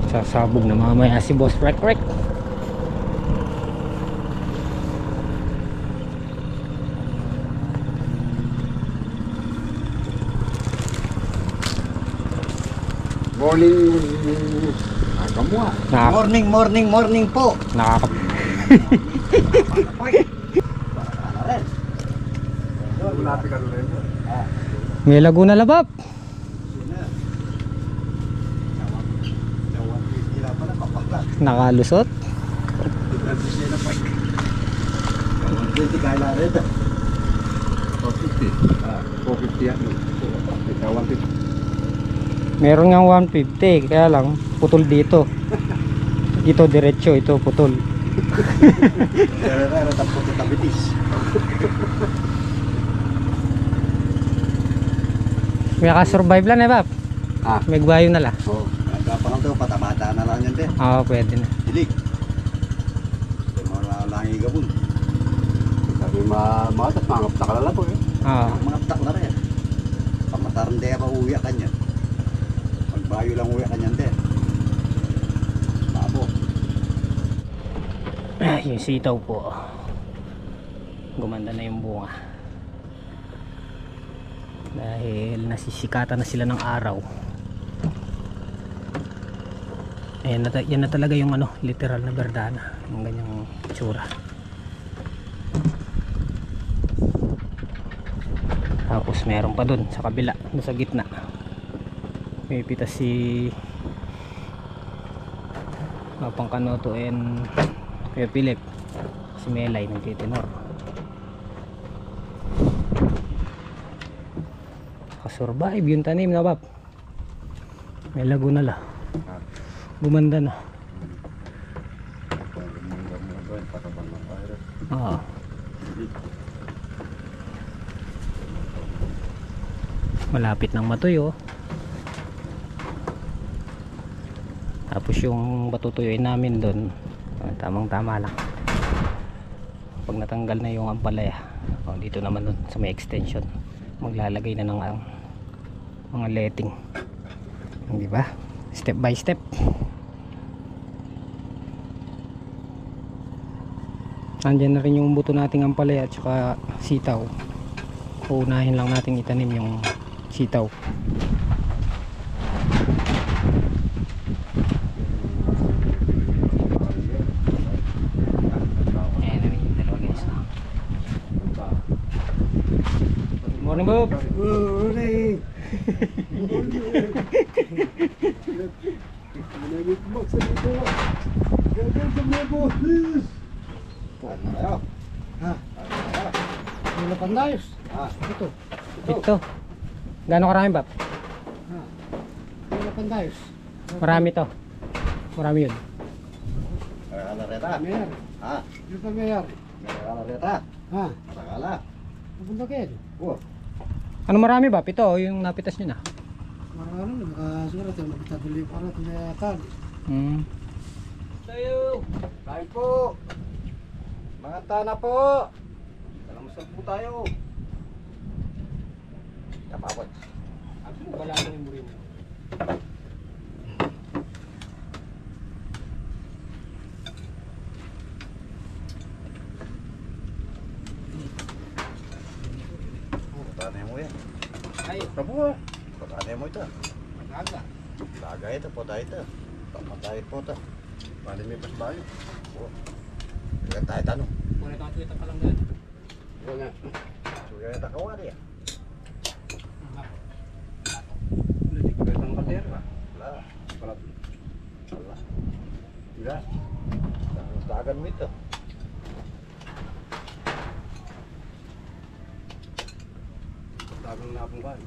Sasabog na mamaya si Boss Rek Rek. Morning. Morning po. Nakakap. May Laguna Labap. Nakalusot. Meron nga 150, kaya lang putol dito. Ito diretso, ito putol. May nakasurvive lang eh, Bap. May gwayo na la. Oo, nagkaparang ito, patamata na lang yan din. Oo, pwede na. Hilig. Malangi gabon. Sabi mga tapos nakalala po eh. Mga tak na rin. Pamataran din ako uwi ka niyan. Magbayo lang uwi ka niyan din. Babo. Yung sitaw po. Gumanda na yung bunga. Dahil nasisikatan na sila ng araw. Ayan na, yan na talaga yung ano, literal na berdana. Yung ganyang tsura. Tapos meron pa dun sa kabila, dun sa gitna. May pitas si Mapang Kanoto and Kuya Philip. Si Melay nagtitinor. Survive yung tanim na, Bap. May Laguna la. Gumanda na. Malapit ng matuyo. Tapos yung batutuyuin namin doon, tamang tama lang. Pag natanggal na yung ampalaya, dito naman doon sa may extension, maglalagay na ng mga letting, di ba? Step by step. Andyan na rin yung buto nating ampalaya at saka sitaw. Uunahin lang natin itanim yung sitaw. Ayan namin yung dalawa, guys. Good morning, Bob. Good morning. Wala pandayos. Ito. Gano'ng karami, Bap? Wala pandayos. Marami to. Marami yun. Alareta. Mayor. Yung pa mayor. Alareta. Matakala. Pabundakin. Ano marami, Bap? Ito, yung napitas nyo na. Marami, nakasurat yung napitabili para tinayatan. Tayo. Kain po. Mga tana po. Kalamusan po tayo. Kapapot. Wala ko yung burin. Tanay mo yan. Ay, Kabuha. Tanay mo ito. magaga. Lagay ito po tayo ito. Pamatay po ito. Paano may pasbayo? Ilan tayo tanong. Muna ito ang tweet ang kalanggan. Nga. Suya na takawari yan. Hindi ko betang kader ba? Wala. Wala. Wala. Tagan mo ito. Tagang na akong kan.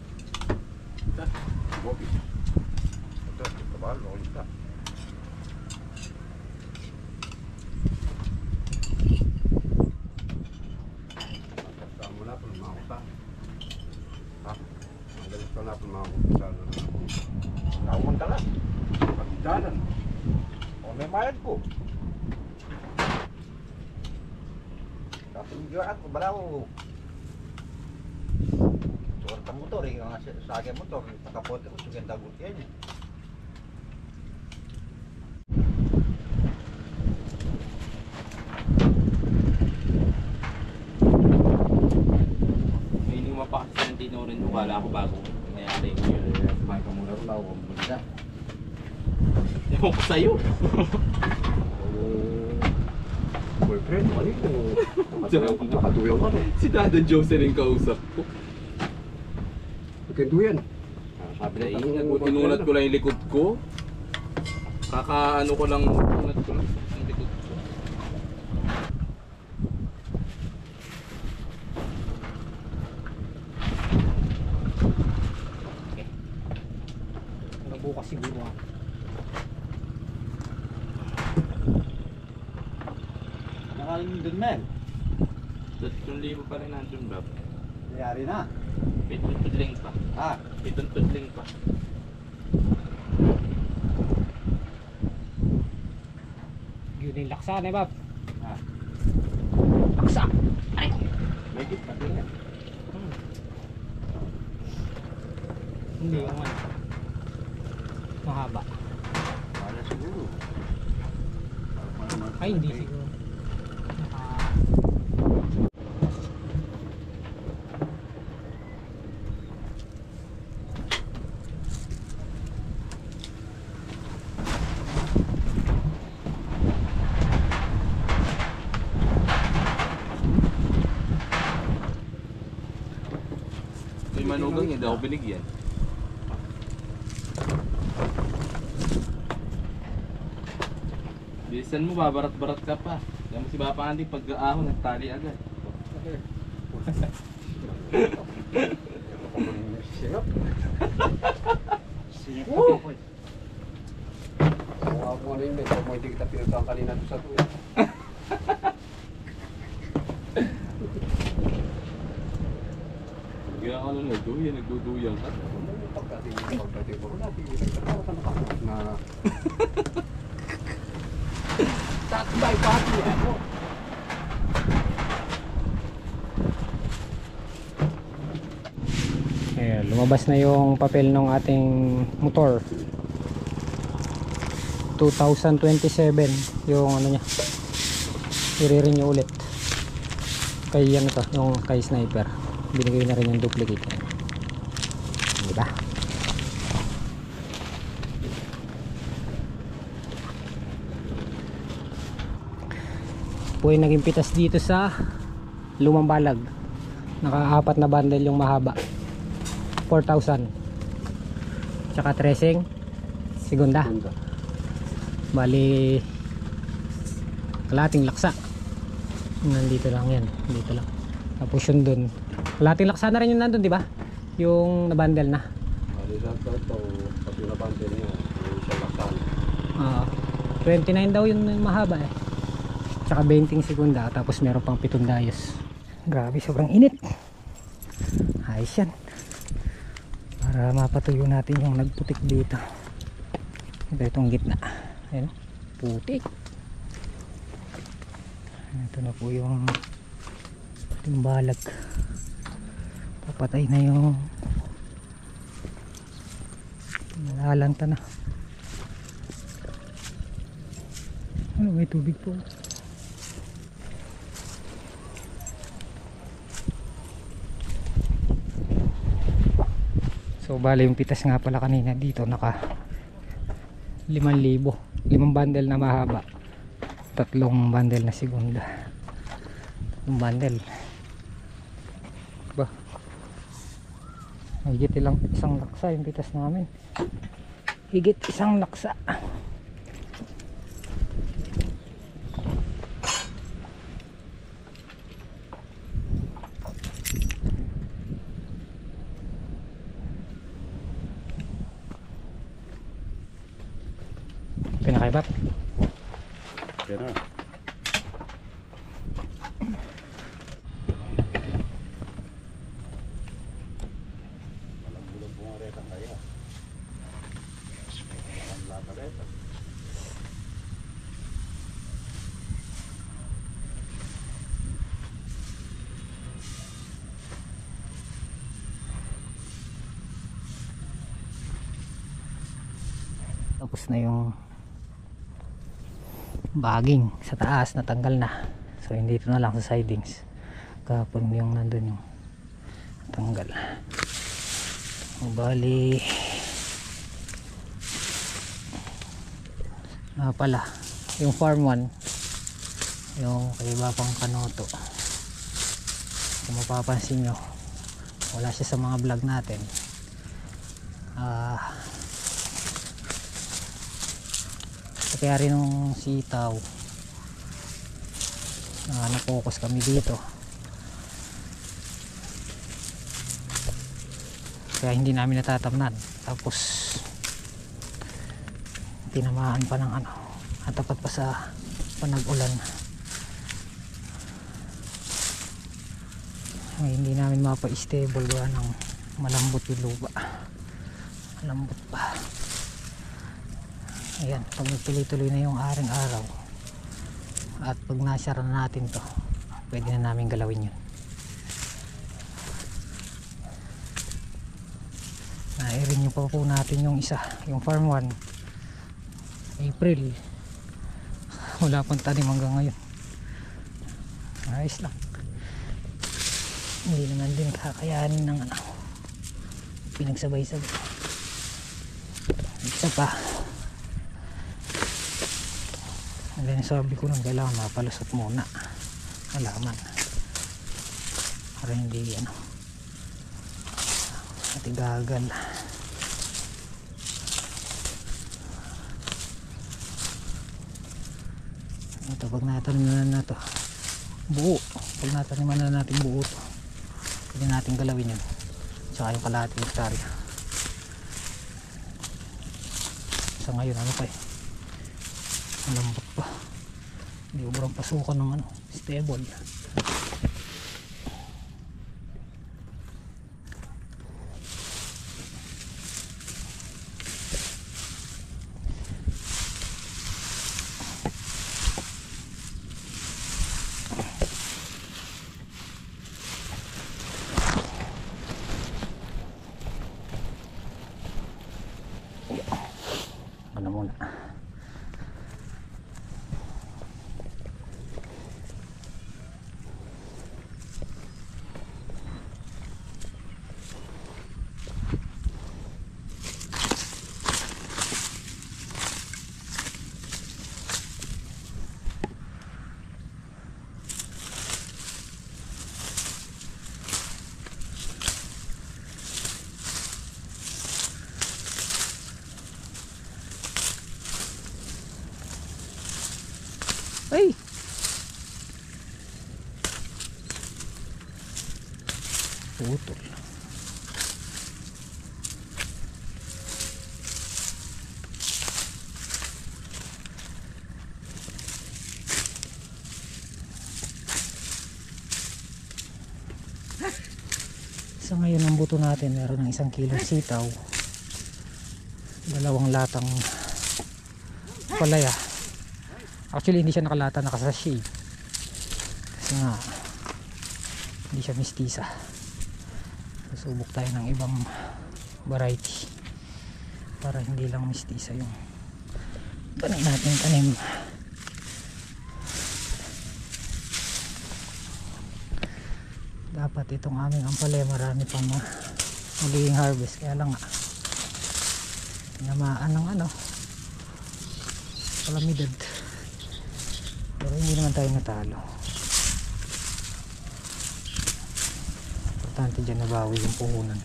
Bobi. Ito, kabal, ulit ka. Kasama na po ng mga utang. Magalit pa na po ng mga utang. Nakawang ka lang. Pagdanan. O may mayad ko. Tapos yung at balaw. Suwarta motor, yung sa akin motor, nakapote ko sugan dagot yan. Wala ako bago. Nangyari ko yun. Kumain ka muna rin ako. Bunda. Ewan ko sa'yo. Boyfriend, mali ko. Nakatuyaw ka rin. Si Dada Jose rin kausap ko. Nagkanduyan. Sabi na Inulat ko lang yung likod ko. Kakaano ko lang, inulat ko lang ang likod ko. Bukas siguro ako. Nakalim dun, men. 3,000 pa rin nandun, Bob. Nangyari na. Pitun-tudling pa. Ah, Pitun-tudling pa. Yun yung laksa na Bob. ah. Laksa! Ay! May git pa din yan. Hindi naman. Mahaba. Wala siguro. Ay, hindi siguro. May manugang hindi ako binigyan. Bilisan mo, babarat-barat ka pa. Kaya mo si Papa Andy pag-ahon, nagtali agad. Sirap. Sirap ako eh. Kung ako ano yun, medyo mo hindi kita pinuntahan kanina doon sa tuwa. Kaya ka lang nagduduyang ka. Pagdating ko rin natin, parang nakakot na... Tatbay pati ako. Ayan, lumabas na yung papel ng ating motor. 2027 yung ano niya. I-renew ulit. Kay ano to, yung kay Sniper. Binigay na rin yung duplicate. Diba? Po yung naging pitas dito sa Lumang Balag. Naka-4 na bundle yung mahaba. 4,000. Tsaka tracing segunda. Bali kalating laksa. Nandito lang yan. Dito lang. Tapos yun dun. Kalating laksa na rin yung nandun, di ba? Yung na-bundle na. Malilang ka ito, pati na bante niya, yung isang laksan. 29 daw yung mahaba eh. Tsaka 20 segunda. Tapos meron pang 7 dayos. Grabe, sobrang init. Ayos yan. Para mapatuyo natin yung nagputik dito. Ito itong gitna. Ayan, putik. Ito na po yung balag. Papatay na yung nalalanta na. Ano, may tubig po. So bali yung pitas nga pala kanina dito naka 5,000. 5 bundle na mahaba, 3 bundle na segunda. 3 bundle ba, higit ilang isang laksa yung pitas namin, higit isang laksa. Pinakaibap. Yan na. Walang bulang bunga reta kaya. Walang lata reta. Tapos na yung baging sa taas, natanggal na. So hindi ito na lang sa sidings. Kapag yung nandun yung tanggal. Bali pala yung farm 1, yung kay Bapang Kanoto, kung mapapansin nyo wala siya sa mga vlog natin. Kaya rin nung sitaw na-focus kami dito, kaya hindi namin natatamnan. Tapos tinamaan pa ng tapat pa sa panag-ulan. Hindi namin mapa-stable gawa ng malambot yung lupa, malambot pa. Ayan, pag nagtuloy-tuloy na yung aring araw at pag nasyara na natin to, pwede na namin galawin yun. Nairin nyo pa po natin yung isa, yung farm 1 April, wala pang tanim hanggang ngayon. Ayos lang, hindi naman din kakayanin ng pinagsabay-sabay. Isa pa, and then sabi ko nang kailangan mapalusot muna halaman para hindi matigagal. Ito, pag nataniman na to buo, pag nataniman na natin buo to, pwede natin galawin yun, tsaka yung kalahating hektarya. Sa ngayon malambot pa, hindi ubrang pasukan ng stable. Muna ay putol. So ngayon ang buto natin meron ng 1 kilo sitaw, 2 latang palaya. Actually hindi siya nakalata, nakasashay kasi nga hindi siya mistisa. Susubok tayo ng ibang variety para hindi lang mistisa yung natin tanim. Dapat itong aming ampalaya marami pang magiging harvest, kaya lang tinamaan ng kalamidad. Pero hindi naman tayo natalo. Importante dyan nabawi yung puhunan.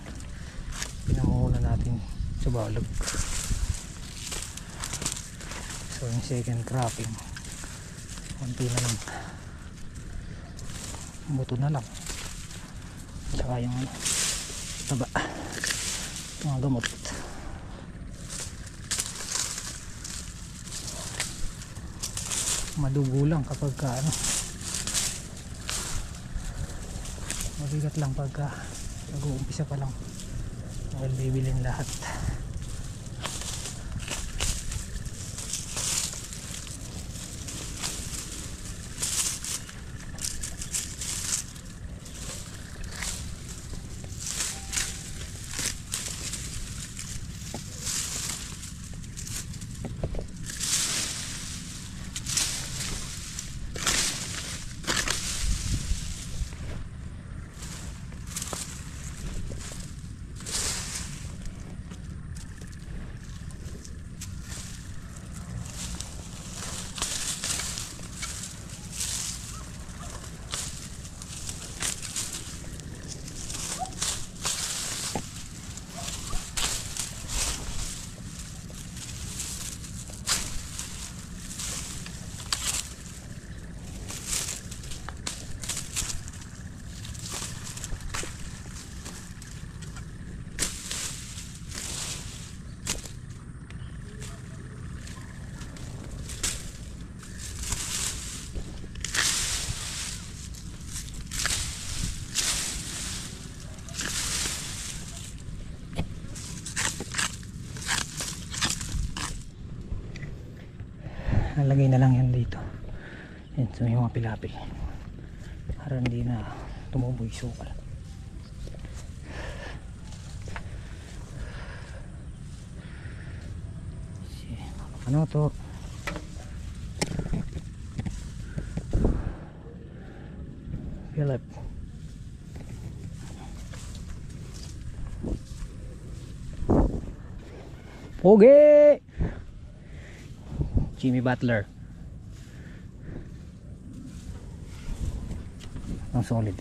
Pinamuhunan natin sa balag. So yung second cropping, konti na lang, buto na lang, tsaka yung taba, mga gamot. Madugo lang kapag mabigat lang pagka nag-uumpisa pa lang, well bibilin lahat. nalagay na lang yan dito. Yan, so yung mga pilapil para hindi na tumubo yung sukal. Ano to? Philip. Pogi! Jimmy Butler. Ang solid.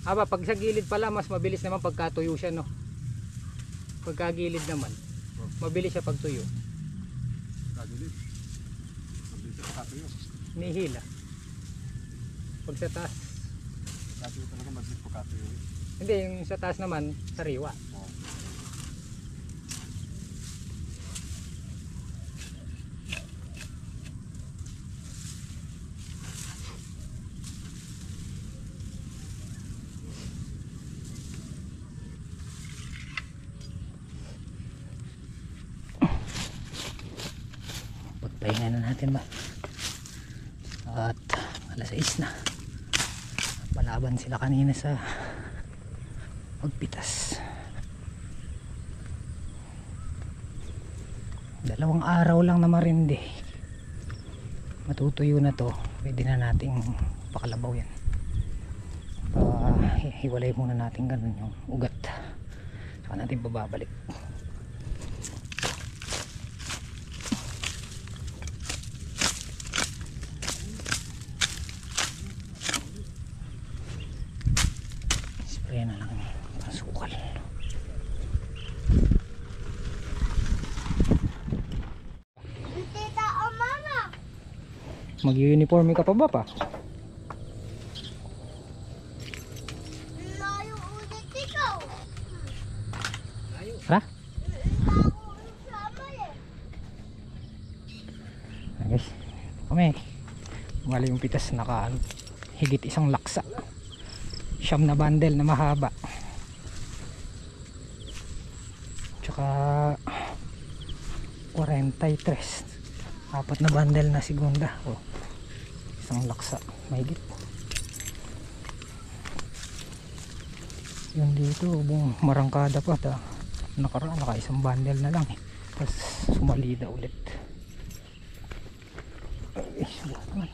Aba, pag sa gilid pala mas mabilis naman pagkatuyo siya, no? Pagkagilid naman mabilis siya pagtuyo. Kagilid. Mabilis siya pagkatuyo. Nihila. Pag sa taas. Katuyo talaga mabilis pagkatuyo. Hindi, yung sa taas naman sariwa. Pagpahinga na natin ba? At alas 6 na. Malaban sila kanina sa pagpitas. 2 araw lang na marindi. Matutuyo na to. Pwede na nating pakalabaw yan. Hiwalay muna natin ganun yung ugat. Saka natin bababalik. Spray na lang pasukal. Tita o mama. Mag-uniforme ka pa ba pa? Layo ulit ikaw. Ha? Layo ulit sama eh. Guys, kami mali yung pitas, naka higit 1 laksa, 9 na bundle na mahaba, tsaka 43 4 na bundle na segunda. 1 laksa mahigit yun. Dito buong marangkada pa nakaraan, naka 1 bundle na lang tapos sumalida ulit. Ay, wala naman.